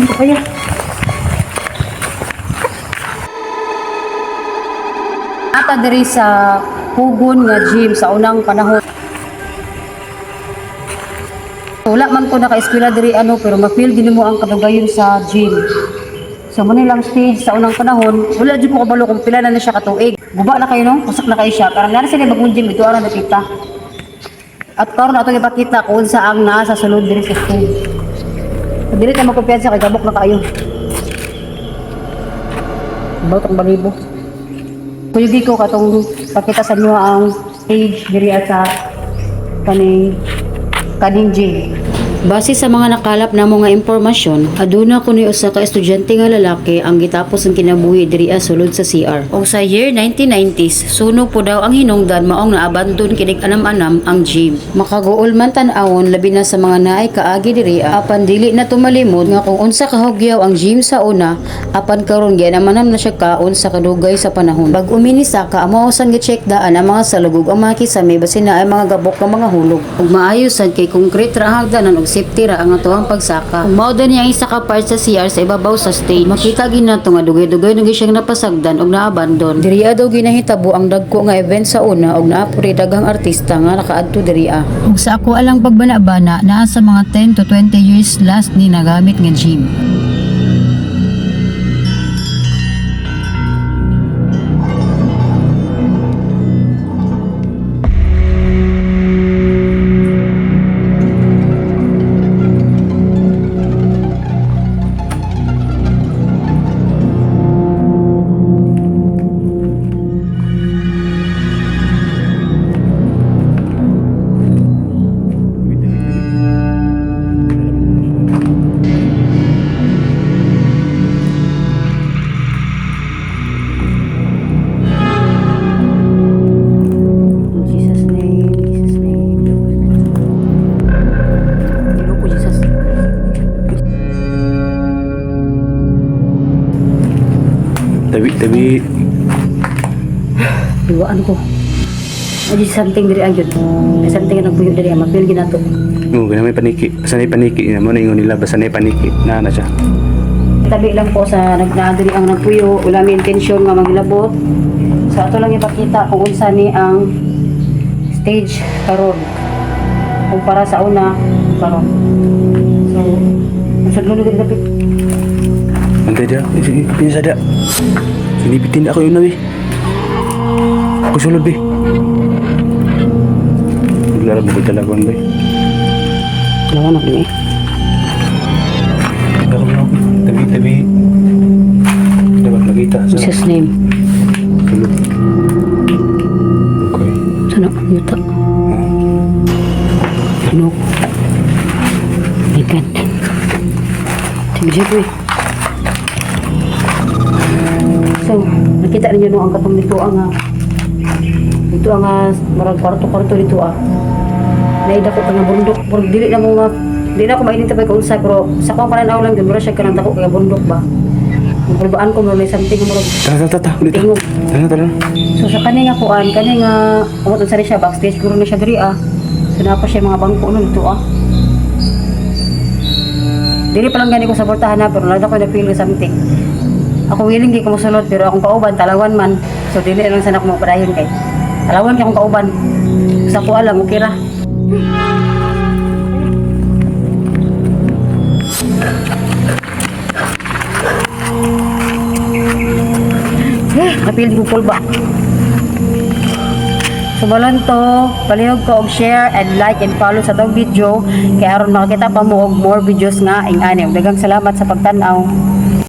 Ano kaya? Ata diri sa Hugon nga gym sa unang panahon. Wala man ko naka-eskwela diri pero ma-feel din mo ang kadugayon sa gym. So mo nilang stage sa unang panahon, wala jud ko kabalo kung pila na siya katuig. Guba na kayo no, usak na kayo siya. Karang nara sila bagong gym ito ara nakita. At karon ato ipakita kung sa ang naa sa sulod diri sa stage. So, dili ta magkumpiyansa kay gabok na kayo. About ang balibo. Kuyugi ko katong pakita sa inyo ang stage diri sa kaning gym. Base sa mga nakalap na mga impormasyon, aduna kunoy usa ka estudyante nga lalaki ang gitapos ang kinabuhi diri sulod sa CR. O sa year 1990s, sunog po daw ang hinungdan maong naabandon kining anam-anam ang gym. Makaguol man tan-awon labi na sa mga naay kaagi diri apan dili na tumalimod nga kung unsa kahugyaw ang gym sa una, apan karon ginamanam na siya kaon sa kadugay sa panahon. Bag uminisa ka amo usan gi-check daan ang mga salugog ang mga kisame basin na ay mga gabok ng mga hulog. Ug maayos sad kay konkrete ra hagdanan og safety ra ang atuang pagsaka. Mao din niya isa ka part sa CR sa ibabaw sa stage. Makita gid nato nga dugay-dugay nang siyang napasagdan og naabandon. Diri daw ginahitabo ang dagko nga event sa una og naapuri daghang artista nga nakaadto diri. Ug sa ako alang pagbana-bana naa sa mga 10 to 20 years last ni nagamit nga gym. Tabi. Duwaan ko. Adi something diri agyud. May something nga nagbuyo diri mapil ginato. Oo, ganun may paniki. Sanay paniki niya mo na ingon nila basta nay paniki na siya. Tabi lang po sa nagnaadiri ang nagpuyo, wala may intensyon nga maglabot. So ato lang ipakita kung unsa ni ang stage karon. Kumpara sa una karon. So, usad mo diri dapat. Antay dia, pinsa dia. Sinipitin ako yun na Ako sulod Naglarap mo talagang Lawan ako ni. Tabi. Dapat makita sa Jesus name. sulod. Okay. Sana yuta. No. My God. Tigil ko So, nakita ninyo no ang katong dito ang marag kwarto dito naida ko nga bundok pero dili na mo dili na ko ma-identify kung unsa pero sa akong pananaw lang gyud siya kanang dako kay bundok ba ang kulbaan ko mo may something mo Tara. so sa kani nga kuan kani nga umot sa siya backstage guro na siya diri so napa siya mga bangko no dito dili pa lang gani ko sa portahan pero lada ko na feel something. Ako willing di ko mosulod pero akong kauban talawan man. So dili lang sana ko magpadayon kay. Talawan kay akong kauban. Sa ko alam okay ra. Napil ko ba? So balon to, palihog ko og share and like and follow sa tong video kay aron makakita pa mo og more videos nga ing ani. Daghang salamat sa pagtan-aw.